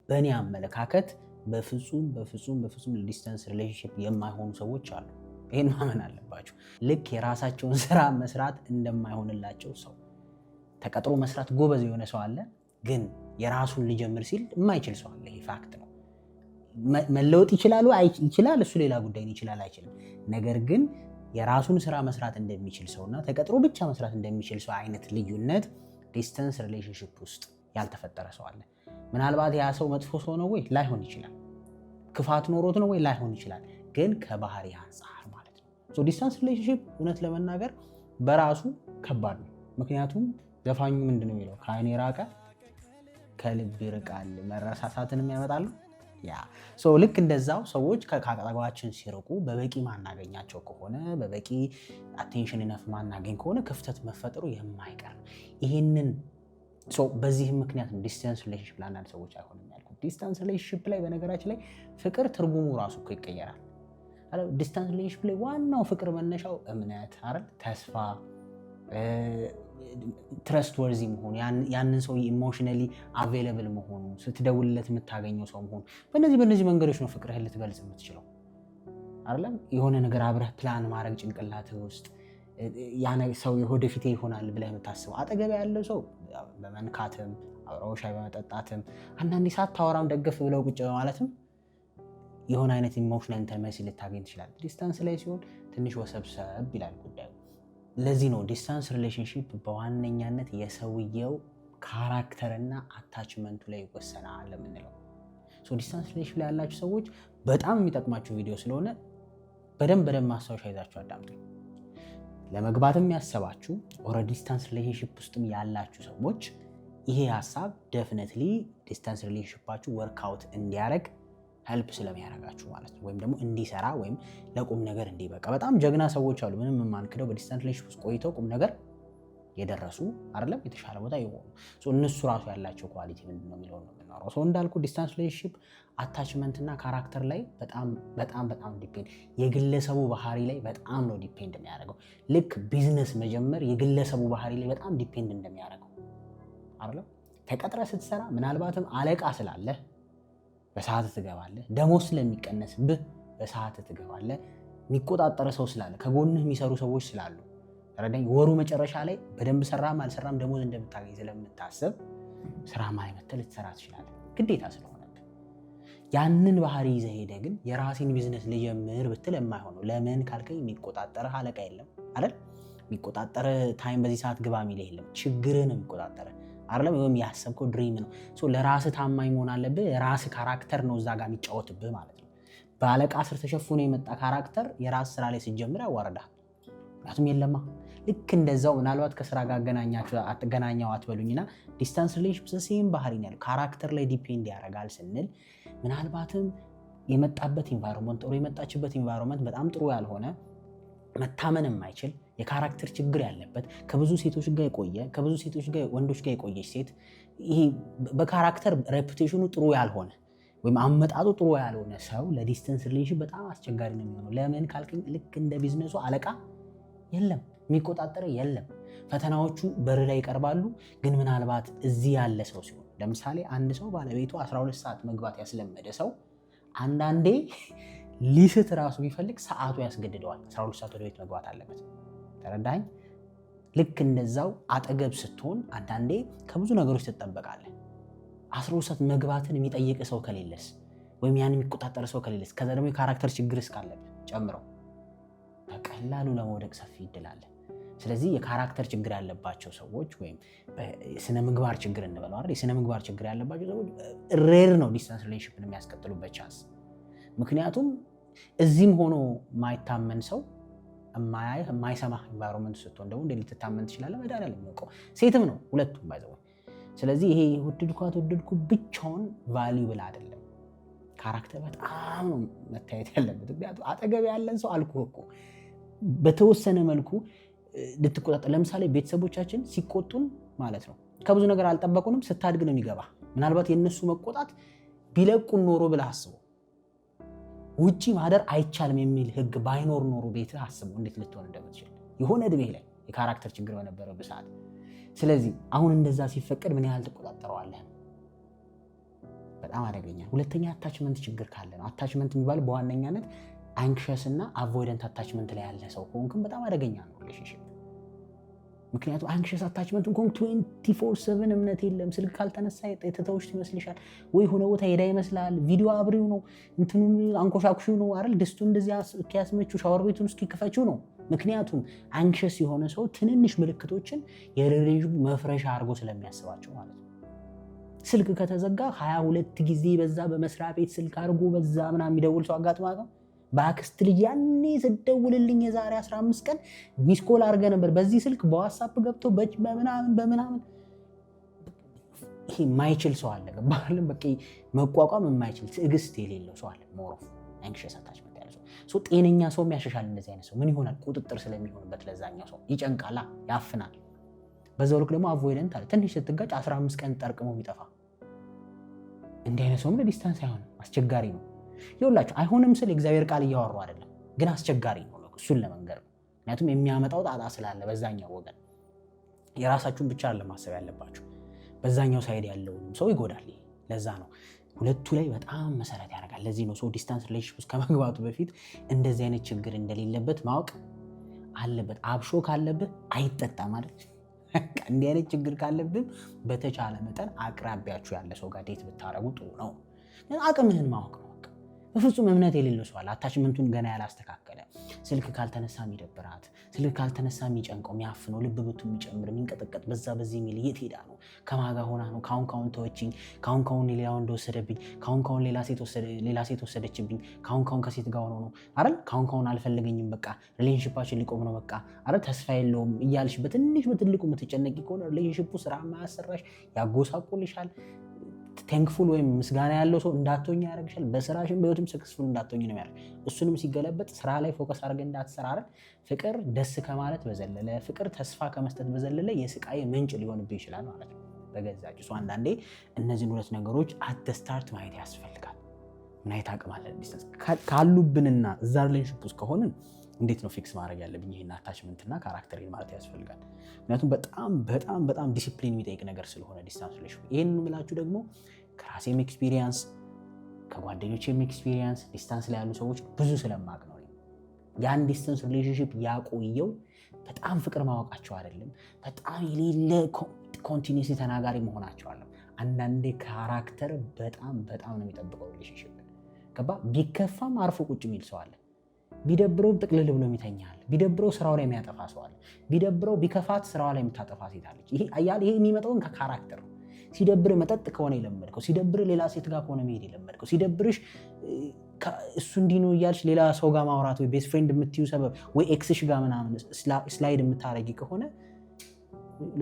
በእኔ አመለካከት በፍጹም ዲስታንስ ሪሌሽንሺፕ የማይሆኑ ሰዎች አሉ። ይሄን ማመን አለባቸው። ልክ የራሳቸውን ስራ መስራት እንደማይሆንላቸው ሰው ተቀጥሮ መስራት ጎበዝ የሆነ ሰው አለ፣ ግን የራሱን ሊጀምር ሲል የማይችል ሰው አለ። ይሄ ፋክት ነው። መለወጥ ይችላል፣ እሱ ሌላ ጉዳይ ይችላል አይችልም። ነገር ግን የራሱን ስራ መስራት እንደሚችል ሰውና ተቀጥሮ ብቻ መስራት እንደሚችል ሰው አይነት ልዩነት ዲስታንስ ሪሌሽንሺፕ ውስጥ ያልተፈጠረ ሰው አለ። ምናልባት ያ ሰው መጥፎ ሰው ነው ወይ? ላይሆን ይችላል። ክፋት ኖሮት ነው ወይ? ላይሆን ይችላል። ግን ከባህሪ አንጻር ማለት ነው። ዲስታንስ ሪሌሽንሺፕ እውነት ለመናገር በራሱ ከባድ ነው። ምክንያቱም ዘፋኙ ምንድነው የሚለው? ከዓይን የራቀ ከልብ ይርቃል፣ መረሳሳትንም ያመጣሉ። ልክ እንደዛው ሰዎች ከአጠገባችን ሲርቁ በበቂ ማናገኛቸው ከሆነ በበቂ አቴንሽን ኢነፍ ማናገኝ ከሆነ ክፍተት መፈጠሩ የማይቀር ነው። ይሄንን በዚህ ምክንያት ነው ዲስታንስ ሪሌሽንሺፕ ለአንዳንድ ሰዎች አይሆንም ያልኩት። ዲስታንስ ሪሌሽንሺፕ ላይ በነገራችን ላይ ፍቅር ትርጉሙ ራሱ እኮ ይቀየራል። ዲስታንስ ሪሌሽንሺፕ ላይ ዋናው ፍቅር መነሻው እምነት አይደል? ተስፋ፣ ትረስት ወርዚ መሆኑ፣ ያንን ሰው ኢሞሽናሊ አቬይለብል መሆኑ፣ ስትደውልለት የምታገኘው ሰው መሆኑ፣ በእነዚህ መንገዶች ነው ፍቅርህን ልትገልጽ የምትችለው አይደለም? የሆነ ነገር አብረህ ፕላን ማድረግ ጭንቅላትህ ውስጥ ያ ሰው ወደፊት ይሆናል ብለህ የምታስበው አጠገብ ያለው ሰው በመንካትም አብረው ሻይ በመጠጣትም አንዳንዴ ሳታወራም ደገፍ ብለው ቁጭ በማለትም የሆነ አይነት ኢሞሽናል ኢንተርሜሲ ልታገኝ ትችላለህ። ዲስታንስ ላይ ሲሆን ትንሽ ወሰብሰብ ይላል ጉዳዩ። ለዚህ ነው ዲስታንስ ሪሌሽንሺፕ በዋነኛነት የሰውየው ካራክተርና አታችመንቱ ላይ ይወሰናል የምንለው። ዲስታንስ ሪሌሽንሺፕ ላይ ያላችሁ ሰዎች በጣም የሚጠቅማችሁ ቪዲዮ ስለሆነ በደንብ ማስታወሻ ይዛችሁ አዳምጡ። ለመግባትም ያሰባችሁ ኦልሬዲ ዲስታንስ ሪሌሽንሺፕ ውስጥም ያላችሁ ሰዎች ይሄ ሀሳብ ዴፊኒትሊ ዲስታንስ ሪሌሽንሺፓችሁ ወርክአውት እንዲያደርግ ሄልፕ ስለሚያደርጋችሁ ማለት ነው። ወይም ደግሞ እንዲሰራ ወይም ለቁም ነገር እንዲበቃ። በጣም ጀግና ሰዎች አሉ፣ ምንም የማንክደው በዲስታንስ ሪሌሽንሺፕ ውስጥ ቆይተው ቁም ነገር የደረሱ አይደለም፣ የተሻለ ቦታ የሆኑ እነሱ ራሱ ያላቸው ኳሊቲ ምንድነው የሚለው ነው የምናወራው። እንዳልኩ ዲስታንስ ሪሌሽንሺፕ አታችመንት እና ካራክተር ላይ በጣም ዲፔንድ፣ የግለሰቡ ባህሪ ላይ በጣም ነው ዲፔንድ የሚያደርገው። ልክ ቢዝነስ መጀመር የግለሰቡ ባህሪ ላይ በጣም ዲፔንድ እንደሚያደርገው አይደለም። ተቀጥረ ስትሰራ ምናልባትም አለቃ ስላለህ በሰዓት ትገባለህ፣ ደሞዝ ስለሚቀነስብህ በሰዓት ትገባለህ፣ የሚቆጣጠር ሰው ስላለ ከጎንህ የሚሰሩ ሰዎች ስላሉ ረዳኝ፣ ወሩ መጨረሻ ላይ በደንብ ሰራም አልሰራም ደሞዝ እንደምታገኝ ስለምታስብ ስራ ላይ መተህ ልትሰራ ትችላለህ፣ ግዴታ ስለሆነብህ። ያንን ባህሪ ይዘህ ሄደህ ግን የራሴን ቢዝነስ ልጀምር ብትል የማይሆነው። ለምን ካልከኝ የሚቆጣጠርህ አለቃ የለም አይደል? የሚቆጣጠርህ ታይም በዚህ ሰዓት ግባ የሚልህ የለም። ችግርህን የሚቆጣጠርህ አይደለም፣ ወይም ያሰብከው ድሪም ነው። ለራስህ ታማኝ መሆን አለብህ። የራስህ ካራክተር ነው እዛ ጋር የሚጫወትብህ ማለት ነው። በአለቃ ስር ተሸፍኖ የመጣ ካራክተር የራስ ስራ ላይ ሲጀምር ያዋርዳል። ምክንያቱም የለማ። ልክ እንደዛው ምናልባት ከስራ ጋር አገናኛው አትበሉኝና ዲስታንስ ሪሌሽንሺፕ ሴም ባህሪ ነው ያለው። ካራክተር ላይ ዲፔንድ ያደርጋል ስንል ምናልባትም የመጣበት ኢንቫይሮንመንት ወይ የመጣችበት ኢንቫይሮንመንት በጣም ጥሩ ያልሆነ፣ መታመን የማይችል የካራክተር ችግር ያለበት፣ ከብዙ ሴቶች ጋር የቆየ ከብዙ ሴቶች ጋር ወንዶች ጋር የቆየች ሴት፣ ይሄ በካራክተር ሬፑቴሽኑ ጥሩ ያልሆነ ወይም አመጣጡ ጥሩ ያልሆነ ሰው ለዲስታንስ ሪሌሽንሺፕ በጣም አስቸጋሪ ነው የሚሆነው። ለምን ካልከኝ ልክ እንደ ቢዝነሱ አለቃ የለም፣ የሚቆጣጠር የለም። ፈተናዎቹ በር ላይ ይቀርባሉ። ግን ምናልባት እዚህ ያለ ሰው ሲሆን፣ ለምሳሌ አንድ ሰው ባለቤቱ 12 ሰዓት መግባት ያስለመደ ሰው አንዳንዴ ሊስት ራሱ ቢፈልግ ሰዓቱ ያስገድደዋል። 12 ሰዓት ወደ ቤት መግባት አለበት። ተረዳኝ? ልክ እንደዛው አጠገብ ስትሆን አንዳንዴ ከብዙ ነገሮች ትጠበቃለህ። 12 ሰዓት መግባትን የሚጠይቅ ሰው ከሌለስ ወይም ያን የሚቆጣጠር ሰው ከሌለስ፣ ከዛ ደግሞ የካራክተር ችግር እስካለብህ ጨምረው በቀላሉ ለመውደቅ ሰፊ እድል አለ። ስለዚህ የካራክተር ችግር ያለባቸው ሰዎች ወይም ስነ ምግባር ችግር እንበለው አይደል፣ የስነ ምግባር ችግር ያለባቸው ሰዎች ሬር ነው ዲስታንስ ሪሌሽንሺፕን የሚያስቀጥሉበት ቻንስ። ምክንያቱም እዚህም ሆኖ ማይታመን ሰው የማይሰማ ኢንቫይሮንመንት ስትሆን ደግሞ እንዴት ልትታመን ትችላለህ? መድኃኒዓለም የሚያውቀው ሴትም ነው ሁለቱም ባይዘው። ስለዚህ ይሄ ወደድኩ ብቻውን ቫልዩብል አይደለም። ካራክተር በጣም ነው መታየት ያለበት። ምክንያቱም አጠገብ ያለን ሰው አልኩህ እኮ በተወሰነ መልኩ ልትቆጣጠር። ለምሳሌ ቤተሰቦቻችን ሲቆጡን ማለት ነው ከብዙ ነገር አልጠበቁንም። ስታድግ ነው የሚገባ። ምናልባት የነሱ መቆጣት ቢለቁን ኖሮ ብለህ አስበው። ውጪ ማደር አይቻልም የሚል ህግ ባይኖር ኖሮ ቤትህ አስበው እንዴት ልትሆን እንደምትችል የሆነ እድሜ ላይ የካራክተር ችግር በነበረበት ሰዓት። ስለዚህ አሁን እንደዛ ሲፈቀድ ምን ያህል ትቆጣጠረዋለህ? በጣም አደገኛ። ሁለተኛ አታችመንት ችግር ካለ ነው። አታችመንት የሚባለው በዋነኛነት አንክሸስ እና አቮይደንት አታችመንት ላይ ያለ ሰው ከሆንክም በጣም አደገኛ ነው ሪሌሽንሺፕ። ምክንያቱም አንክሸስ አታችመንት እንኳን 24/7 እምነት የለም። ስልክ ካልተነሳ የተተውሽ ይመስልሻል ወይ ሆነ ቦታ ሄዳ ይመስላል። ቪዲዮ አብሪው ነው እንትኑን አንኮሻኩሽው ነው አይደል? ድስቱ እንደዚያ እስኪያስመቹ ሻወር ቤቱን እስኪከፈችው ነው። ምክንያቱም አንክሸስ የሆነ ሰው ትንንሽ ምልክቶችን የሪሌሽንሺፕ መፍረሻ አድርጎ ስለሚያስባቸው ማለት ነው። ስልክ ከተዘጋ 22 ጊዜ በዛ በመስሪያ ቤት ስልክ አድርጎ በዛ ምናምን የሚደውል ሰው አጋጥማ በአክስት ልጅ ያኔ ስደውልልኝ የዛሬ 15 ቀን ሚስኮል አድርገ ነበር በዚህ ስልክ በዋትስአፕ ገብቶ በምናምን ይሄ የማይችል ሰው አለ። ገባህልም? በቃ መቋቋም የማይችል ትዕግስት የሌለው ሰው አለ። ሞሮፍ አንክሸስ አታችመንት ያለ ሰው ጤነኛ ሰው የሚያሻሻል እንደዚህ አይነት ሰው ምን ይሆናል? ቁጥጥር ስለሚሆንበት ለዛኛው ሰው ይጨንቃላ፣ ያፍናል። በዛው ልክ ደግሞ አቮይደንት አለ። ትንሽ ስትጋጭ 15 ቀን ጠርቅሞ የሚጠፋ እንዲህ አይነት ሰውም ለዲስታንስ አይሆንም፣ አስቸጋሪ ነው። ይኸውላችሁ አይሆንም ስል እግዚአብሔር ቃል እያወሩ አይደለም፣ ግን አስቸጋሪ ነው እሱን ለመንገር ነው። ምክንያቱም የሚያመጣው ጣጣ ስላለ በዛኛው ወገን የራሳችሁን ብቻ ለማሰብ ያለባችሁ በዛኛው ሳይድ ያለውንም ሰው ይጎዳል። ለዛ ነው ሁለቱ ላይ በጣም መሰረት ያደርጋል። ለዚህ ነው ሰው ዲስታንስ ሪሌሽንሺፕ ውስጥ ከመግባቱ በፊት እንደዚህ አይነት ችግር እንደሌለበት ማወቅ አለበት። አብሾ ካለብህ አይጠጣም አይደል? እንዲህ አይነት ችግር ካለብህ በተቻለ መጠን አቅራቢያችሁ ያለ ሰው ጋር ዴት ብታረጉ ጥሩ ነው። አቅምህን ማወቅ ነው። በፍጹም እምነት የሌለው ሰው አለ። አታችመንቱን ገና ያላስተካከለ ስልክ ካልተነሳ የሚደብራት፣ ስልክ ካልተነሳ የሚጨንቀው፣ የሚያፍነው፣ ልብ ብቱ የሚጨምር፣ የሚንቀጠቀጥ በዛ በዚህ የሚል የት ሄዳ ነው? ከማጋ ሆና ነው? ካሁን ተወችኝ፣ ካሁን ሌላ ወንድ ወሰደብኝ፣ ካሁን ሌላ ሴት ወሰደችብኝ፣ ካሁን ከሴት ጋር ሆኖ ነው አይደል? ካሁን አልፈልገኝም፣ በቃ ሪሌሽንሺፓችን ሊቆም ነው፣ በቃ አይደል? ተስፋ የለውም እያልሽ በትንሽ በትልቁ የምትጨነቂ ከሆነ ሪሌሽንሺፑ ስራ ማያሰራሽ፣ ያጎሳቁልሻል። ቴንክፉል ወይም ምስጋና ያለው ሰው እንዳትሆኝ ያደርግሻል። በስራሽም በህይወትም ሰክሰስፉል እንዳትሆኝ ነው ያደርግ። እሱንም ሲገለበጥ ስራ ላይ ፎከስ አድርገህ እንዳትሰራ አይደል? ፍቅር ደስ ከማለት በዘለለ፣ ፍቅር ተስፋ ከመስጠት በዘለለ የስቃይ ምንጭ ሊሆንብህ ይችላል ማለት ነው በገዛጭ እሱ። አንዳንዴ እነዚህን ሁለት ነገሮች አት ስታርት ማየት ያስፈልጋል። ምን አይነት አቅም አለ ዲስታንስ ካሉብንና እዛ ሪሌሽንሺፕ ውስጥ ከሆንን እንዴት ነው ፊክስ ማድረግ ያለብኝ ይሄን አታችመንትና ካራክተሬን ማለት ያስፈልጋል። ምክንያቱም በጣም ዲሲፕሊን የሚጠይቅ ነገር ስለሆነ ዲስታንስ ሪሌሽንሺፕ። ይሄን የምላችሁ ደግሞ ከራሴም ኤክስፒሪየንስ ከጓደኞቼም ኤክስፒሪየንስ ዲስታንስ ላይ ያሉ ሰዎች ብዙ ስለማቅ ነው። ያን ዲስታንስ ሪሌሽንሺፕ ያቆየው በጣም ፍቅር ማወቃቸው አይደለም፣ በጣም የሌለ ኮንቲኒዩስ ተናጋሪ መሆናቸው አለ። አንዳንዴ ካራክተር በጣም ነው የሚጠብቀው ሪሌሽንሺፕ። ገባ? ቢከፋም አርፎ ቁጭ የሚል ሰው አለ። ቢደብረው ጥቅልል ብሎ የሚተኛል። ቢደብረው ስራው ላይ የሚያጠፋ ሰው አለ። ቢደብረው ቢከፋት ስራው ላይ የምታጠፋ ሴት አለች። ይሄ የሚመጣውን ከካራክተር ነው። ሲደብር መጠጥ ከሆነ የለመድከው፣ ሲደብር ሌላ ሴት ጋር ከሆነ መሄድ የለመድከው፣ ሲደብርሽ እሱ እንዲህ ነው እያልሽ ሌላ ሰው ጋር ማውራት ወይ ቤስት ፍሬንድ የምትዩ ሰበብ ወይ ኤክስሽ ጋር ምናምን ስላይድ የምታረጊ ከሆነ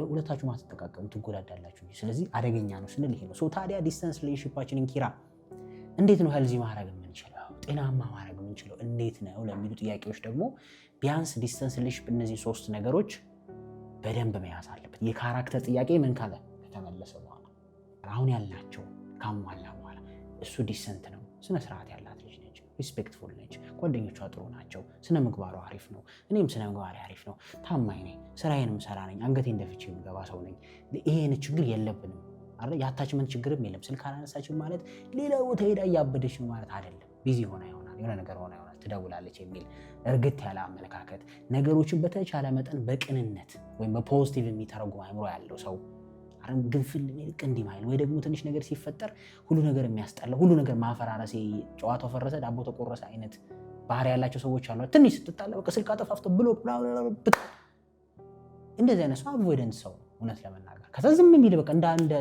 ሁለታችሁ ማትጠቃቀሙ ትጎዳዳላችሁ። ስለዚህ አደገኛ ነው ስንል ይሄ ነው። ታዲያ ዲስታንስ ሪሌሽንሺፓችንን ኪራ እንዴት ነው ሄልዚ ማድረግ የምንችለው? ጤናማ ማድረግ የምንችለው እንዴት ነው ለሚሉ ጥያቄዎች ደግሞ ቢያንስ ዲስታንስ ሪሌሽንሺፕ እነዚህ 3 ነገሮች በደንብ መያዝ አለበት። የካራክተር ጥያቄ ምን ካለ ከተመለሰ በኋላ አሁን ያልናቸው ካሟላ በኋላ እሱ ዲሰንት ነው፣ ስነ ስርዓት ያላት ልጅ ነች፣ ሪስፔክትፉል ነች፣ ጓደኞቿ ጥሩ ናቸው፣ ስነ ምግባሩ አሪፍ ነው፣ እኔም ስነ ምግባሬ አሪፍ ነው፣ ታማኝ ነኝ፣ ስራዬንም ሰራ ነኝ፣ አንገቴ እንደፍቼ የምገባ ሰው ነኝ፣ ይሄን ችግር የለብንም አይደል? የአታችመንት ችግርም የለም። ስልክ አላነሳችም ማለት ሌላ ቦታ ሄዳ እያበደች ነው ማለት አይደለም። ቢዚ ሆና ይሆናል፣ የሆነ ነገር ሆና ይሆናል፣ ትደውላለች የሚል እርግጥ ያለ አመለካከት፣ ነገሮችን በተቻለ መጠን በቅንነት ወይም በፖዚቲቭ የሚተረጉም አእምሮ ያለው ሰው ግንፍል ልቅ እንዲማይል ወይ ደግሞ ትንሽ ነገር ሲፈጠር ሁሉ ነገር የሚያስጠላ ሁሉ ነገር ማፈራረሴ ጨዋታው ፈረሰ ዳቦ ተቆረሰ አይነት ባህሪ ያላቸው ሰዎች አሉ። ትንሽ ስትጣላ በቃ ስልክ አጠፋፍቶ ብሎ እንደዚህ አይነት ሰው አቮይደንት ሰው እውነት ለመናገር ከዛ ዝም የሚል በቃ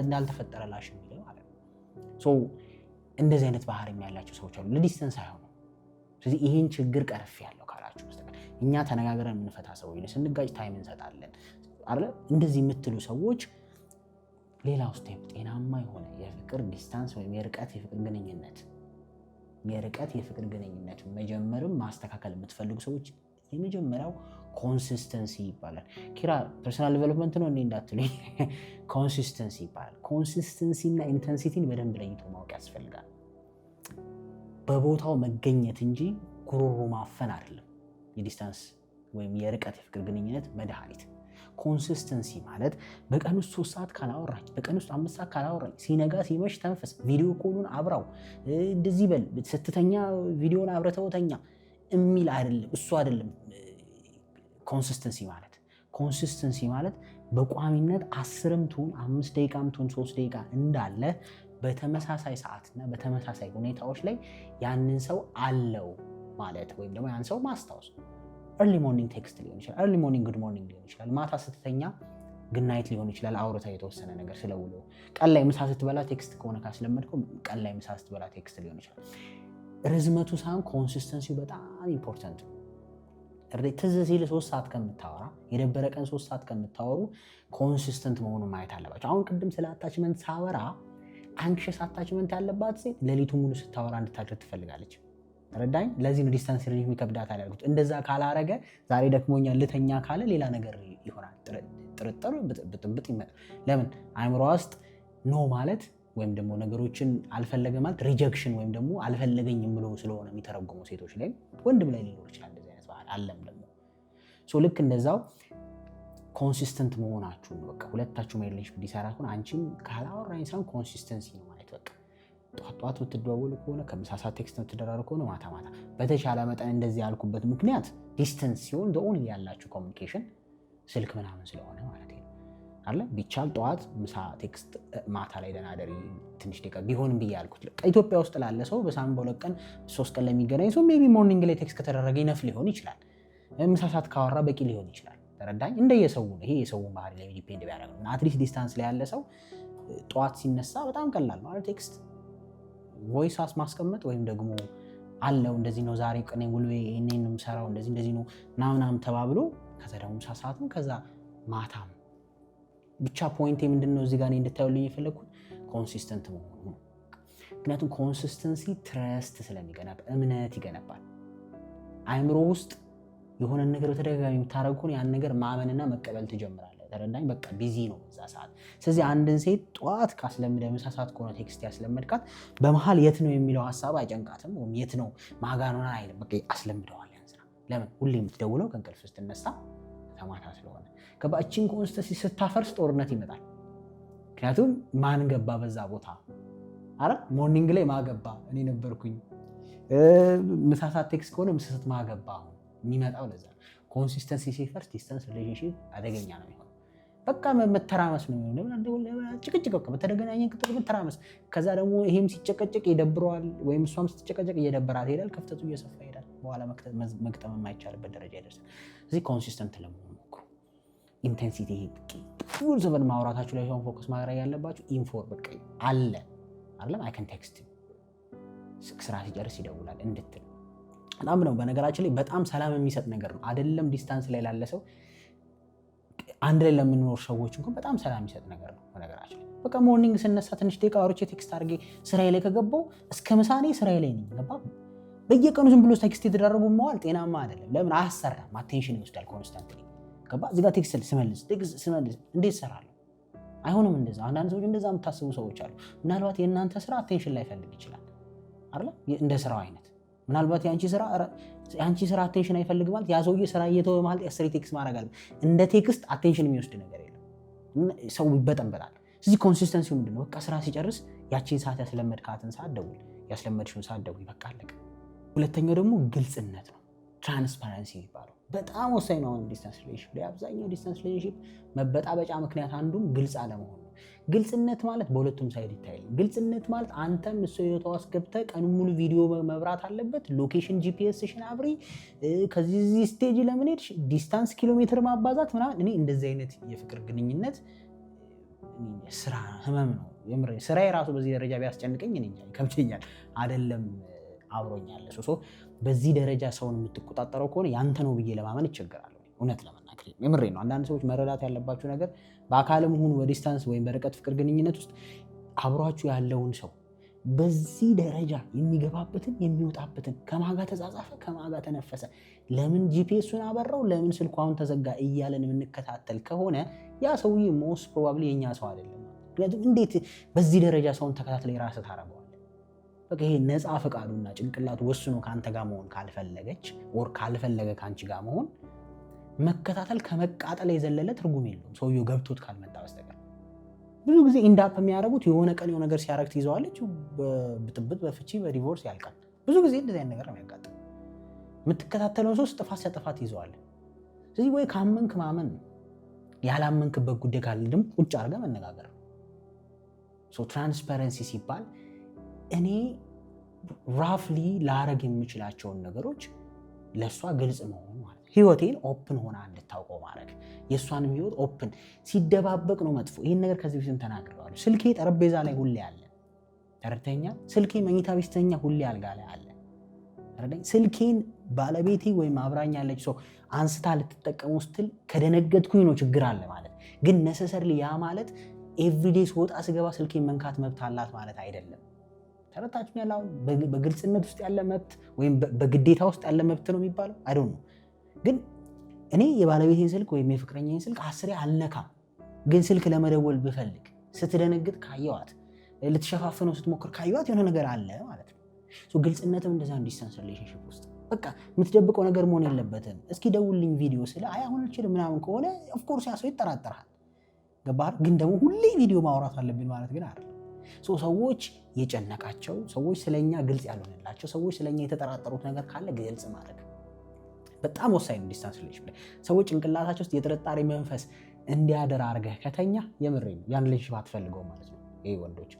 እንዳልተፈጠረ ላሽ የሚል ማለት ነው። እንደዚህ አይነት ባህሪ ያላቸው ሰዎች አሉ፣ ለዲስታንስ አይሆኑ። ስለዚህ ይህን ችግር ቀርፍ ያለው ካላችሁ በስተቀር እኛ ተነጋግረን የምንፈታ ሰዎች ስንጋጭ ታይም እንሰጣለን አይደል? እንደዚህ የምትሉ ሰዎች ሌላው ስቴፕ ጤናማ የሆነ የፍቅር ዲስታንስ ወይም የርቀት የፍቅር ግንኙነት መጀመርም ማስተካከል የምትፈልጉ ሰዎች የመጀመሪያው ኮንሲስተንሲ ይባላል። ኪራ ፐርሰናል ዴቨሎፕመንት ነው እንዴ እንዳትሉኝ፣ ኮንሲስተንሲ ይባላል። ኮንሲስተንሲ እና ኢንተንሲቲን በደንብ ለይቶ ማወቅ ያስፈልጋል። በቦታው መገኘት እንጂ ጉሮሮ ማፈን አይደለም የዲስታንስ ወይም የርቀት የፍቅር ግንኙነት መድኃኒት። ኮንሲስተንሲ ማለት በቀን ውስጥ 3 ሰዓት ካላወራኝ፣ በቀን ውስጥ 5 ሰዓት ካላወራኝ፣ ሲነጋ ሲመሽ ተንፈስ፣ ቪዲዮ ኮሉን አብራው፣ እንደዚህ በል፣ ስትተኛ ቪዲዮን አብረተው ተኛ የሚል አይደለም። እሱ አይደለም ኮንሲስተንሲ ማለት። ኮንሲስተንሲ ማለት በቋሚነት 10ም ትሁን 5 ደቂቃም ትሁን 3 ደቂቃ እንዳለ በተመሳሳይ ሰዓትና በተመሳሳይ ሁኔታዎች ላይ ያንን ሰው አለው ማለት ወይም ደግሞ ያን ሰው ማስታወስ። ኤርሊ ሞርኒንግ ቴክስት ሊሆን ይችላል፣ ኤርሊ ሞርኒንግ ጉድ ሞርኒንግ ሊሆን ይችላል፣ ማታ ስትተኛ ግናይት ሊሆን ይችላል፣ አውርታ የተወሰነ ነገር ስለውሎ። ቀን ላይ ምሳ ስትበላ ቴክስት ከሆነ ካስለመድከው ቀን ላይ ምሳ ስትበላ ቴክስት ሊሆን ይችላል። ርዝመቱ ሳይሆን ኮንሲስተንሲው በጣም ኢምፖርታንት ነው። ትዝ ሲል 3 ሰዓት ከምታወራ የደበረ ቀን 3 ሰዓት ከምታወሩ ኮንሲስተንት መሆኑን ማየት አለባቸው። አሁን ቅድም ስለ አታችመንት ሳወራ አንክሸስ አታችመንት ያለባት ሴት ሌሊቱ ሙሉ ስታወራ እንድታድር ትፈልጋለች። ተረዳኝ። ለዚህ ነው ዲስታንስ ሪሌሽን የሚከብዳት ያልኩት። እንደዛ ካላረገ ዛሬ ደክሞኛል ልተኛ ካለ ሌላ ነገር ይሆናል። ጥርጥር ብጥብጥ ይመጣል። ለምን አእምሮ ውስጥ ኖ ማለት ወይም ደግሞ ነገሮችን አልፈለገ ማለት ሪጀክሽን ወይም ደግሞ አልፈለገኝም ብሎ ስለሆነ የሚተረጉሙ ሴቶች ላይ ወንድም ላይ ሊኖር ይችላል እንደዚህ አይነት ባህል አለም ደግሞ ልክ እንደዛው ኮንሲስተንት መሆናችሁን በቃ ሁለታችሁ ሪሌሽን ሊሰራ ሆነ አንቺም ካላወራኝ ሳይሆን ኮንሲስተንሲ ነው ማለት በቃ ጧት የምትደዋወሉ ከሆነ ከምሳ ሰዓት ቴክስት የምትደራሩ ከሆነ ማታ በተቻለ መጠን እንደዚህ ያልኩበት ምክንያት ዲስተንስ ሲሆን ኦንሊ ያላችሁ ኮሚኒኬሽን ስልክ ምናምን ስለሆነ ማለት ነው አለ። ቢቻል ጠዋት ምሳ ቴክስት ማታ ላይ ደህና ደሪ ትንሽ ደቂቃ ቢሆንም ብዬ ያልኩት ኢትዮጵያ ውስጥ ላለ ሰው በሳምንት 2 ቀን 3 ቀን ለሚገናኝ ሰው ሜቢ ሞርኒንግ ላይ ቴክስት ከተደረገ ይነፍ ሊሆን ይችላል። ምሳ ሰዓት ካወራ በቂ ሊሆን ይችላል። ተረዳኝ። እንደየሰው ነው ይሄ የሰውን ባህሪ ላይ ዲፔንድ ቢያደርግ ነው። አትሊስት ዲስታንስ ላይ ያለ ሰው ጠዋት ሲነሳ በጣም ቀላል ነው አይደል? ቴክስት ቮይስ ማስቀመጥ ወይም ደግሞ አለው እንደዚህ ነው ዛሬ ቀኔ ውሎዬ እኔን ነው የምሰራው እንደዚህ ነው ምናምን ተባብሎ ከዛ ደግሞ ምሳ ሰዓት ነው ከዛ ማታም ብቻ ፖይንቴ ምንድነው እዚህ ጋር እንድታዩልኝ የፈለኩት ኮንሲስተንት መሆኑ ነው። ምክንያቱም ኮንሲስተንሲ ትረስት ስለሚገነባ እምነት ይገነባል። አእምሮ ውስጥ የሆነ ነገር በተደጋጋሚ የምታደርጉ ከሆነ ያን ነገር ማመንና መቀበል ትጀምራለህ። ተረዳኝ። በቃ ቢዚ ነው በዛ ሰዓት። ስለዚህ አንድን ሴት ጠዋት ካስለምደ ምሳ ሰዓት ከሆነ ቴክስት ያስለመድካት በመሃል የት ነው የሚለው ሀሳብ አይጨንቃትም። ወይም የት ነው ማጋኖና አይልም። በቃ አስለምደዋል ያን ስራ። ለምን ሁሌ የምትደውለው ከእንቅልፍ ስትነሳ ከማታ ስለሆነ ከባችን ኮንሲስተንሲ ስታፈርስ ጦርነት ይመጣል። ምክንያቱም ማን ገባ በዛ ቦታ አረ ሞርኒንግ ላይ ማገባ እኔ ነበርኩኝ። ምሳ ሰዓት ቴክስት ከሆነ ምሳ ሰዓት ማገባ የሚመጣው ለዛ ኮንሲስተንሲ ሲፈርስ ዲስታንስ ሪሌሽንሺፕ አደገኛ ነው የሚሆነው። በቃ መተራመስ ነው የሚሆነው። ጭቅጭቅ በቃ በተገናኘን ቁጥር መተራመስ። ከዛ ደግሞ ይሄም ሲጨቀጨቅ ይደብረዋል ወይም እሷም ስትጨቀጨቅ እየደበራት ይሄዳል። ክፍተቱ እየሰፋ ይሄዳል። በኋላ መግጠም የማይቻልበት ደረጃ ይደርሳል። እዚህ ኮንሲስተንት ለመሆን ሞክሩ። ኢንቴንሲቲ ፉል ዘመን ማውራታችሁ ላይ ሲሆን ፎከስ ማድረግ ያለባችሁ ኢንፎር በቃ አለ አይደለም አይ ካን ቴክስት ስራ ሲጨርስ ይደውላል እንድትል በጣም ነው። በነገራችን ላይ በጣም ሰላም የሚሰጥ ነገር ነው። አይደለም ዲስታንስ ላይ ላለ ሰው አንድ ላይ ለምንኖር ሰዎች እንኳን በጣም ሰላም የሚሰጥ ነገር ነው። በነገራችን ላይ በቃ ሞርኒንግ ስነሳ ትንሽ ደቂቃ አውርቼ ቴክስት አድርጌ ስራዬ ላይ ከገባው እስከ ምሳኔ ስራዬ ላይ ነኝ። ገባ በየቀኑ ዝም ብሎ ቴክስት የተደረጉ መዋል ጤናማ አይደለም። ለምን አያሰራም? አቴንሽን ይወስዳል ኮንስታንትሊ። ገባ እዚህ ጋር ቴክስት ስመልስ እንዴት እሰራለሁ? አይሆንም እንደዛ። አንዳንድ ሰዎች እንደዛ የምታስቡ ሰዎች አሉ። ምናልባት የእናንተ ስራ አቴንሽን ላይፈልግ ይችላል አይደል? እንደ ስራው አይነት ምናልባት የአንቺ ስራ አቴንሽን አይፈልግ ማለት ያ ሰውዬ ስራ እየተወ ማለት አስሬ ቴክስት ማድረግ አለ። እንደ ቴክስት አቴንሽን የሚወስድ ነገር የለም። ሰው ይበጠንበጣል። ስለዚህ ኮንሲስተንሲ ምንድነው? በቃ ስራ ሲጨርስ ያቺን ሰዓት ያስለመድካትን ሰዓት ደውል፣ ያስለመድሽውን ሰዓት ደውል። በቃ አለቀ። ሁለተኛው ደግሞ ግልጽነት ነው። ትራንስፓረንሲ የሚባለው በጣም ወሳኝ ነው። ዲስታንስ ሪሌሽንሺፕ ላይ አብዛኛው ዲስታንስ ሪሌሽንሺፕ መበጣበጫ ምክንያት አንዱም ግልጽ አለመሆኑ። ግልጽነት ማለት በሁለቱም ሳይድ ይታያል። ግልጽነት ማለት አንተም እሱ ህይወቷ ውስጥ ገብተህ ቀኑን ሙሉ ቪዲዮ መብራት አለበት፣ ሎኬሽን ጂፒኤስሽን አብሪ፣ ከዚህ ስቴጅ ለምን ሄድሽ፣ ዲስታንስ ኪሎ ሜትር ማባዛት ምናምን። እኔ እንደዚህ አይነት የፍቅር ግንኙነት ስራ ህመም ነው የምር። ስራዬ ራሱ በዚህ ደረጃ ቢያስጨንቀኝ እኔ ከብቸኛል አይደለም አብሮኛል። በዚህ ደረጃ ሰውን የምትቆጣጠረው ከሆነ ያንተ ነው ብዬ ለማመን ይቸገራል። እውነት ለመናገር የምሬ ነው። አንዳንድ ሰዎች መረዳት ያለባችሁ ነገር በአካልም ሆኑ በዲስታንስ ወይም በርቀት ፍቅር ግንኙነት ውስጥ አብሯችሁ ያለውን ሰው በዚህ ደረጃ የሚገባበትን የሚወጣበትን ከማጋ ተጻጻፈ ከማጋ ተነፈሰ፣ ለምን ጂፒኤሱን አበራው፣ ለምን ስልኩ አሁን ተዘጋ እያለን የምንከታተል ከሆነ ያ ሰውዬ ሞስት ፕሮባብሊ የኛ ሰው አይደለም። ምክንያቱም እንዴት በዚህ ደረጃ ሰውን ተከታትለ የራስህ ታረገዋለህ? በቃ ይሄ ነፃ ፈቃዱና ጭንቅላቱ ወስኖ ከአንተ ጋር መሆን ካልፈለገች ወር ካልፈለገ ከአንቺ ጋር መሆን መከታተል ከመቃጠል የዘለለ ትርጉም የለውም ሰውየው ገብቶት ካልመጣ በስተቀር። ብዙ ጊዜ ኢንዳፕ የሚያደርጉት የሆነ ቀን የሆነ ነገር ሲያረግ ትይዘዋለች፣ በብጥብጥ በፍቺ በዲቮርስ ያልቃል። ብዙ ጊዜ እንደዚህ አይነት ነገር ነው የሚያጋጥመው። የምትከታተለውን ሰው ጥፋት ሲያጠፋት ይዘዋለህ። ስለዚህ ወይ ካመንክ ማመን ነው፣ ያላመንክበት ጉዳይ ካለ ደግሞ ቁጭ አድርገህ መነጋገር ነው። ትራንስፓረንሲ ሲባል እኔ ራፍሊ ላረግ የምችላቸውን ነገሮች ለእሷ ግልጽ መሆኑ ማለት ነው። ህይወቴን ኦፕን ሆና እንድታውቀው ማድረግ፣ የእሷንም ህይወት ኦፕን። ሲደባበቅ ነው መጥፎ። ይህን ነገር ከዚህ በፊት ተናግሬዋለሁ። ስልኬ ጠረጴዛ ላይ ሁሌ አለ፣ ተረድተኸኛል? ስልኬ መኝታ ቤተኛ ሁሌ አልጋ ላይ አለ። ስልኬን ባለቤቴ ወይም አብራኝ ያለች ሰው አንስታ ልትጠቀመው ስትል ከደነገጥኩኝ ነው ችግር አለ ማለት። ግን ነሰሰርሊ ያ ማለት ኤቭሪዴ ስወጣ ስገባ ስልኬን መንካት መብት አላት ማለት አይደለም። ተረታችሁኛል? አሁን በግልጽነት ውስጥ ያለ መብት ወይም በግዴታ ውስጥ ያለ መብት ነው የሚባለው አይደል ነው። ግን እኔ የባለቤቴን ስልክ ወይም የፍቅረኛዬን ስልክ 10 አልነካም። ግን ስልክ ለመደወል ብፈልግ ስትደነግጥ ካየዋት፣ ልትሸፋፍነው ስትሞክር ካየዋት የሆነ ነገር አለ ማለት ነው። ግልጽነትም እንደዛ ዲስታንስ ሪሌሽንሺፕ ውስጥ በቃ የምትደብቀው ነገር መሆን የለበትም። እስኪ ደውልኝ ቪዲዮ ስለ አሁን አልችልም ምናምን ከሆነ ኦፍኮርስ ያ ሰው ይጠራጠራል። ገባህ? ግን ደግሞ ሁሌ ቪዲዮ ማውራት አለብን ማለት ግን አይደለም። ሰዎች የጨነቃቸው ሰዎች ስለኛ ግልጽ ያልሆነላቸው ሰዎች ስለኛ የተጠራጠሩት ነገር ካለ ግልጽ ማድረግ በጣም ወሳኝ ነው። ዲስታንስ ሪሌሽንሺፕ ላይ ሰዎች ጭንቅላታቸው ውስጥ የጥርጣሬ መንፈስ እንዲያደር አድርገህ ከተኛ የምሬ ነው ያን ሪሌሽንሺፕ አትፈልገው ማለት ነው። ይሄ ወንዶች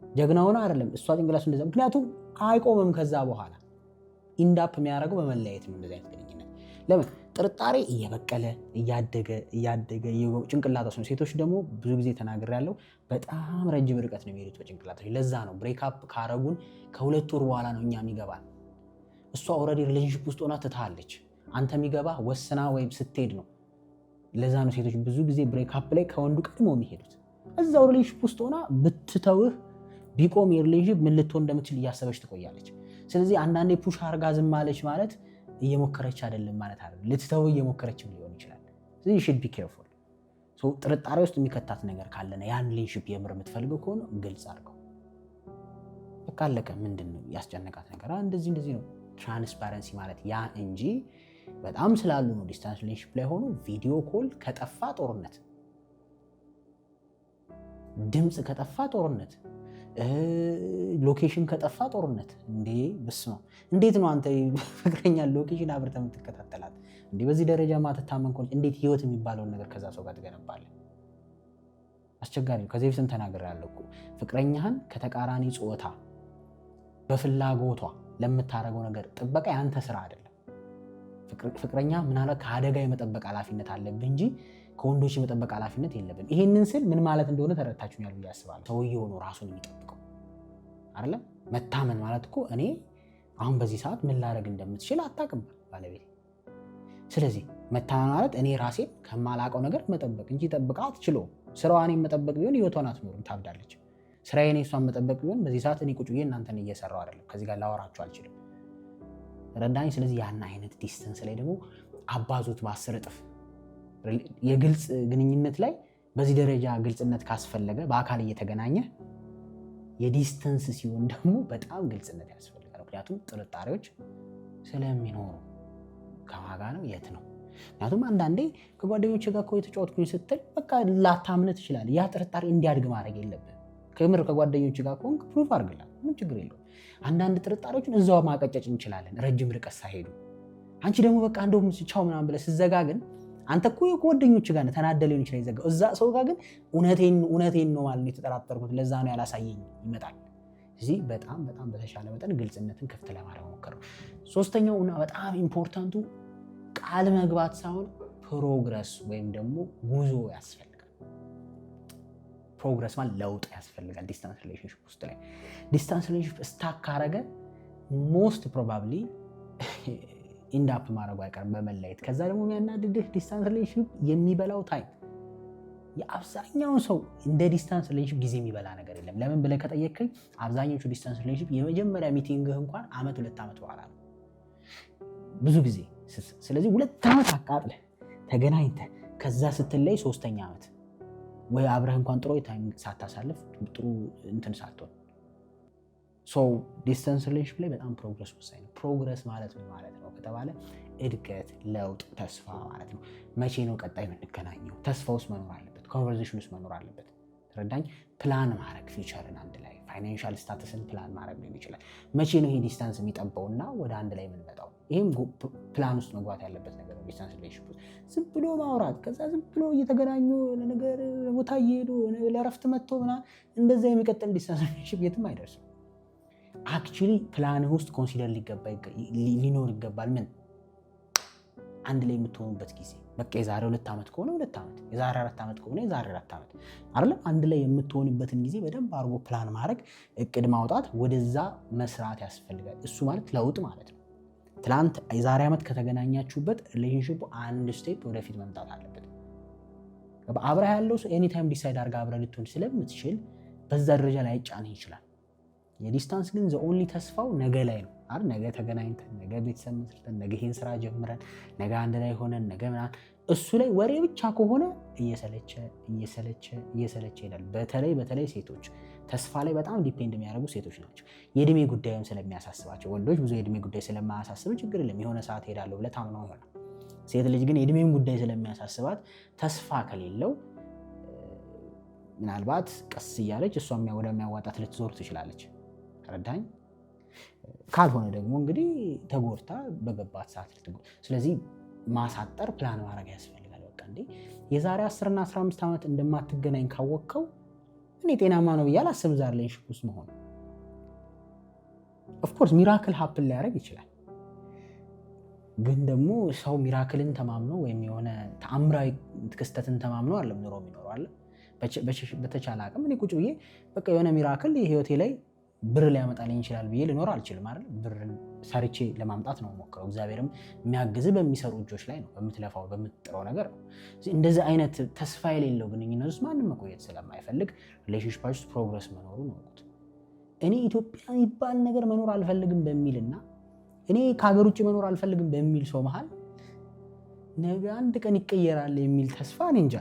ጀግና ሆነ አይደለም እሷ ጭንቅላቱ እንደዛ፣ ምክንያቱም አይቆምም። ከዛ በኋላ ኢንዳፕ የሚያደርገው በመለያየት ነው። እንደዚህ አይነት ግንኙነት ለምን ጥርጣሬ እየበቀለ እያደገ ጭንቅላታቸው ነው። ሴቶች ደግሞ ብዙ ጊዜ ተናግሬያለሁ፣ በጣም ረጅም ርቀት ነው የሚሄዱት በጭንቅላታቸው። ለዛ ነው ብሬክአፕ ካረጉን ከ2 ወር በኋላ ነው እኛ የሚገባል። እሷ ኦልሬዲ ሪሌሽንሺፕ ውስጥ ሆና ትታለች። አንተ የሚገባ ወስና ወይም ስትሄድ ነው። ለዛ ነው ሴቶች ብዙ ጊዜ ብሬክአፕ ላይ ከወንዱ ቀድሞ የሚሄዱት። እዛው ሪሌሽንሺፕ ውስጥ ሆና ብትተውህ ቢቆም የሪሌሽንሺፕ ምን ልትሆን እንደምትችል እያሰበች ትቆያለች። ስለዚህ አንዳንዴ ፑሽ አርጋ ዝም ማለች ማለት እየሞከረች አይደለም ማለት አይደለም፣ ልትተው እየሞከረችም ሊሆን ይችላል። ስለዚህ you should be careful። ጥርጣሬ ውስጥ የሚከታት ነገር ካለና ያን ሪሌሽንሺፕ የምር የምትፈልገው ከሆነ ግልጽ አድርገው። በቃ አለቀ። ምንድን ነው ያስጨነቃት ነገር? እንደዚህ ነው። ትራንስፓረንሲ ማለት ያ እንጂ በጣም ስላሉ ነው ዲስታንስ ሪሌሽንሺፕ ላይ ሆኖ ቪዲዮ ኮል ከጠፋ ጦርነት፣ ድምፅ ከጠፋ ጦርነት፣ ሎኬሽን ከጠፋ ጦርነት። እንዴ በስመ አብ! እንዴት ነው አንተ ፍቅረኛ ሎኬሽን አብረህ የምትከታተላት? እንዴ በዚህ ደረጃ ማትታመን ከሆነ እንዴት ህይወት የሚባለውን ነገር ከዛ ሰው ጋር ትገነባለህ? አስቸጋሪ ነው። ከዚህ በፊት ተናግሬያለሁ እኮ ፍቅረኛህን ከተቃራኒ ጾታ በፍላጎቷ ለምታረገው ነገር ጥበቃ ያንተ ስራ አይደለም። ፍቅረኛ ምናልባት ከአደጋ የመጠበቅ ኃላፊነት አለብህ እንጂ ከወንዶች የመጠበቅ ኃላፊነት የለብን። ይሄንን ስል ምን ማለት እንደሆነ ተረድታችሁኛል ብዬ አስባለሁ። ሰውየው ነው ራሱን የሚጠብቀው አይደለም። መታመን ማለት እኮ እኔ አሁን በዚህ ሰዓት ምን ላደርግ እንደምትችል አታውቅም ባለቤት። ስለዚህ መታመን ማለት እኔ ራሴን ከማላውቀው ነገር መጠበቅ እንጂ ጠብቃ አትችለውም። ስራዋን መጠበቅ ቢሆን ህይወቷን አትኖርም፣ ታብዳለች። ስራዬን እሷን መጠበቅ ቢሆን በዚህ ሰዓት እኔ ቁጭ ብዬ እናንተን እየሰራው አይደለም፣ ከዚህ ጋር ላወራችሁ አልችልም። ረዳኝ። ስለዚህ ያን አይነት ዲስተንስ ላይ ደግሞ አባዙት በ10 እጥፍ። የግልጽ ግንኙነት ላይ በዚህ ደረጃ ግልጽነት ካስፈለገ በአካል እየተገናኘ፣ የዲስተንስ ሲሆን ደግሞ በጣም ግልጽነት ያስፈልጋል። ምክንያቱም ጥርጣሬዎች ስለሚኖሩ ከዋጋ ነው የት ነው። ምክንያቱም አንዳንዴ ከጓደኞች ጋር እኮ የተጫወትኩኝ ስትል በቃ ላታምነት ትችላለህ። ያ ጥርጣሬ እንዲያድግ ማድረግ የለብን። ከምር ከጓደኞች ጋር ከሆንክ ፕሩፍ አድርግላት፣ ምን ችግር የለውም። አንዳንድ ጥርጣሬዎችን እዛው ማቀጨጭ እንችላለን ረጅም ርቀት ሳይሄዱ። አንቺ ደግሞ በቃ እንደውም ቻው ምናምን ብለህ ስትዘጋ ግን አንተ እኮ ከጓደኞች ጋር ተናደህ ሊሆን ይችላል ይዘጋው። እዛ ሰው ጋር ግን እውነቴን ነው ማለት ነው የተጠራጠርኩት፣ ለዛ ነው ያላሳየኝ ይመጣል። እዚህ በጣም በተሻለ መጠን ግልጽነትን ክፍት ለማድረግ ሞክር። ሶስተኛው እና በጣም ኢምፖርታንቱ ቃል መግባት ሳይሆን ፕሮግረስ ወይም ደግሞ ጉዞ ያስፈልጋል። ፕሮግረስ ማለት ለውጥ ያስፈልጋል። ዲስታንስ ሪሌሽንሺፕ ውስጥ ላይ ዲስታንስ ሪሌሽንሺፕ ስታክ ካረገ ሞስት ፕሮባብሊ ኢንዳፕ ማድረጉ አይቀርም በመለየት። ከዛ ደግሞ የሚያናድድህ ዲስታንስ ሪሌሽንሺፕ የሚበላው ታይም። የአብዛኛውን ሰው እንደ ዲስታንስ ሪሌሽንሺፕ ጊዜ የሚበላ ነገር የለም። ለምን ብለህ ከጠየቅከኝ አብዛኞቹ ዲስታንስ ሪሌሽንሺፕ የመጀመሪያ ሚቲንግህ እንኳን 1-2 ዓመት በኋላ ነው ብዙ ጊዜ። ስለዚህ 2 ዓመት አቃጥለህ ተገናኝተህ ከዛ ስትለይ 3ኛ ዓመት ወይ አብረህ እንኳን ጥሩ ታይም ሳታሳልፍ ጥሩ እንትን ሳትሆን ዲስታንስ ሪሌሽንሺፕ ላይ በጣም ፕሮግረስ ወሳኝ ነው። ፕሮግረስ ማለት ምን ማለት ነው ከተባለ እድገት፣ ለውጥ፣ ተስፋ ማለት ነው። መቼ ነው ቀጣይ የምንገናኘው? ተስፋ ውስጥ መኖር አለበት፣ ኮንቨርሴሽን ውስጥ መኖር አለበት። ተረዳኝ። ፕላን ማድረግ ፊውቸርን አንድ ላይ ፋይናንሻል ስታተስን ፕላን ማድረግ ሊሆን ይችላል። መቼ ነው ይሄ ዲስታንስ የሚጠበውና ወደ አንድ ላይ የምንመጣው? ይህም ፕላን ውስጥ መግባት ያለበት ነገር ነው። ዲስታንስ ሪሌሽንሺፕ ውስጥ ዝም ብሎ ማውራት፣ ከዛ ዝም ብሎ እየተገናኙ ነገር ቦታ እየሄዱ ለረፍት መጥቶ ምናምን እንደዛ የሚቀጥል ዲስታንስ ሪሌሽንሺፕ የትም አይደርስም። አክቹዋሊ ፕላን ውስጥ ኮንሲደር ሊኖር ይገባል። ምን አንድ ላይ የምትሆኑበት ጊዜ በቃ የዛሬ 2 ዓመት ከሆነ 2 ዓመት፣ የዛሬ 4 ዓመት ከሆነ የዛሬ 4 ዓመት አይደለም። አንድ ላይ የምትሆንበትን ጊዜ በደንብ አድርጎ ፕላን ማድረግ፣ እቅድ ማውጣት፣ ወደዛ መስራት ያስፈልጋል። እሱ ማለት ለውጥ ማለት ነው። ትላንት የዛሬ ዓመት ከተገናኛችሁበት ሪሌሽንሺፑ አንድ ስቴፕ ወደፊት መምጣት አለበት። አብረህ ያለው ሰው ኤኒታይም ዲሳይድ አድርጋ አብረህ ልትሆን ስለምትችል በዛ ደረጃ ላይ አይጫንህ ይችላል። የዲስታንስ ግን ኦንሊ ተስፋው ነገ ላይ ነው አይደል? ነገ ተገናኝተን፣ ነገ ቤተሰብ መስርተን፣ ነገ ይሄን ስራ ጀምረን፣ ነገ አንድ ላይ ሆነን፣ ነገ ምናምን እሱ ላይ ወሬ ብቻ ከሆነ እየሰለቸ ይላል። በተለይ ሴቶች ተስፋ ላይ በጣም ዲፔንድ የሚያደርጉ ሴቶች ናቸው። የእድሜ ጉዳይም ስለሚያሳስባቸው። ወንዶች ብዙ የእድሜ ጉዳይ ስለማያሳስብ ችግር የለም የሆነ ሰዓት ሄዳለሁ ብለህ ታምነው ይሆናል። ሴት ልጅ ግን የእድሜም ጉዳይ ስለሚያሳስባት ተስፋ ከሌለው ምናልባት ቀስ እያለች እሷ ወደሚያዋጣት ልትዞር ትችላለች። ረዳኝ። ካልሆነ ደግሞ እንግዲህ ተጎድታ በገባት ሰዓት ልትጎዳ። ስለዚህ ማሳጠር ፕላን ማድረግ ያስፈልጋል። በቃ እንዴ የዛሬ 10 እና 15 ዓመት እንደማትገናኝ ካወቅከው እኔ ጤናማ ነው ብዬ አላስብም። ዛሬ ላይ ሽኩስ መሆን ኦፍኮርስ ሚራክል ሀፕን ሊያደርግ ይችላል። ግን ደግሞ ሰው ሚራክልን ተማምኖ ወይም የሆነ ተአምራዊ ክስተትን ተማምኖ አለም ኑሮ የሚኖረው አለ። በተቻለ አቅም እኔ ቁጭ ብዬ በቃ የሆነ ሚራክል ህይወቴ ላይ ብር ሊያመጣልኝ ይችላል ብዬ ልኖር አልችልም አይደል? ብርን ሰርቼ ለማምጣት ነው ሞክረው። እግዚአብሔርም የሚያግዝ በሚሰሩ እጆች ላይ ነው፣ በምትለፋው በምትጥረው ነገር ነው። እንደዚህ አይነት ተስፋ የሌለው ግንኙነት ውስጥ ማንም መቆየት ስለማይፈልግ ሪሌሽንሺፕ ውስጥ ፕሮግረስ መኖሩ ነው። እኔ ኢትዮጵያ የሚባል ነገር መኖር አልፈልግም በሚልና እኔ ከሀገር ውጭ መኖር አልፈልግም በሚል ሰው መሃል ነገ አንድ ቀን ይቀየራል የሚል ተስፋ እኔ እንጃ።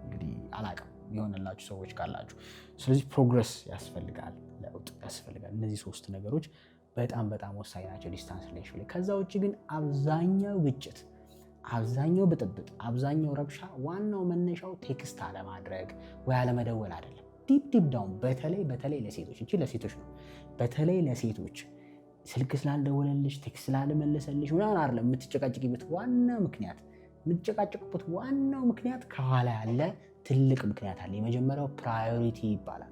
እንግዲህ አላቅም የሆነላችሁ ሰዎች ካላችሁ። ስለዚህ ፕሮግረስ ያስፈልጋል፣ ለውጥ ያስፈልጋል። እነዚህ 3 ነገሮች በጣም በጣም ወሳኝ ናቸው ዲስታንስ ሪሌሽን ላይ። ከዛ ውጭ ግን አብዛኛው ግጭት፣ አብዛኛው ብጥብጥ፣ አብዛኛው ረብሻ ዋናው መነሻው ቴክስት አለማድረግ ወይ አለመደወል አይደለም። ዲፕ ዳውን በተለይ ለሴቶች እንጂ ለሴቶች ነው። በተለይ ለሴቶች ስልክ ስላልደወለልሽ ቴክስት ስላልመለሰልሽ ምናምን አይደለም የምትጨቃጭቂበት ዋናው ምክንያት ከኋላ ያለ ትልቅ ምክንያት አለ። የመጀመሪያው ፕራዮሪቲ ይባላል።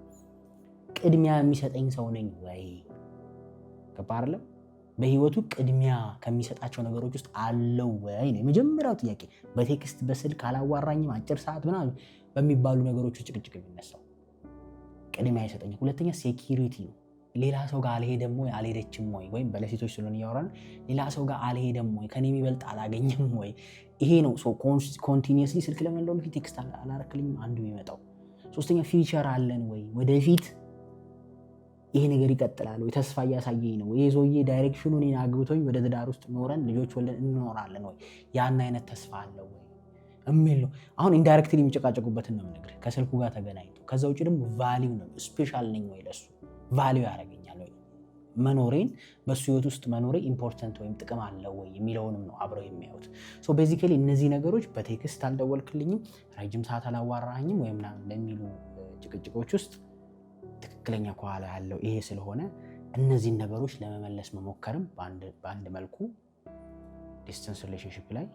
ቅድሚያ የሚሰጠኝ ሰው ነኝ ወይ? ገባህ? በህይወቱ ቅድሚያ ከሚሰጣቸው ነገሮች ውስጥ አለው ወይ ነው የመጀመሪያው ጥያቄ። በቴክስት በስልክ አላዋራኝም አጭር ሰዓት ምናምን በሚባሉ ነገሮች ውስጥ ጭቅጭቅ የሚነሳው ቅድሚያ ይሰጠኝ። ሁለተኛ ሴኪሪቲ ነው። ሌላ ሰው ጋር አልሄደም ወይ አልሄደችም ወይ፣ ወይም በለሴቶች ስለሆነ እያወራን ሌላ ሰው ጋር አልሄደም ወይ፣ ከኔ የሚበልጥ አላገኘም ወይ። ይሄ ነው ኮንቲኒየስሊ ስልክ ለምን እንደሆነ ቴክስት አላረክልኝም አንዱ የሚመጣው። ሶስተኛ ፊውቸር አለን ወይ፣ ወደፊት ይሄ ነገር ይቀጥላል ወይ፣ ተስፋ እያሳየኝ ነው ወይ፣ የዞዬ ዳይሬክሽኑ እኔን አግብቶኝ ወደ ትዳር ውስጥ ኖረን ልጆች ወልደን እንኖራለን ወይ፣ ያን አይነት ተስፋ አለው ወይ የሚል ነው። አሁን ኢንዳይሬክትሊ የሚጨቃጨቁበትን ነው የምነግርህ ከስልኩ ጋር ተገናኝቶ። ከዛ ውጭ ደግሞ ቫሊዩ ነው። ስፔሻል ነኝ ወይ፣ ለሱ ቫሊዩ ያደርገኛል ወይ፣ መኖሬን በሱ ህይወት ውስጥ መኖሬ ኢምፖርታንት ወይም ጥቅም አለው ወይ የሚለውንም ነው አብረው የሚያዩት። ሶ ቤዚካሊ እነዚህ ነገሮች በቴክስት አልደወልክልኝም፣ ረጅም ሰዓት አላዋራኝም ወይም በሚሉ ጭቅጭቆች ውስጥ ትክክለኛ ከኋላ ያለው ይሄ ስለሆነ እነዚህን ነገሮች ለመመለስ መሞከርም በአንድ መልኩ ዲስታንስ ሪሌሽንሺፕ ላይ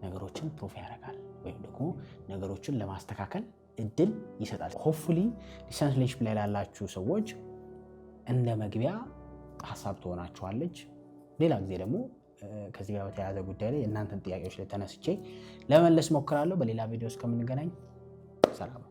ነገሮችን ፕሩፍ ያደርጋል ወይም ደግሞ ነገሮችን ለማስተካከል እድል ይሰጣል። ሆፕፉሊ ዲስታንስ ሪሌሽንሺፕ ላይ ላላችሁ ሰዎች እንደ መግቢያ ሀሳብ ትሆናችኋለች። ሌላ ጊዜ ደግሞ ከዚህ ጋር በተያያዘ ጉዳይ ላይ እናንተን ጥያቄዎች ላይ ተነስቼ ለመመለስ ሞክራለሁ። በሌላ ቪዲዮ እስከምንገናኝ ሰላም።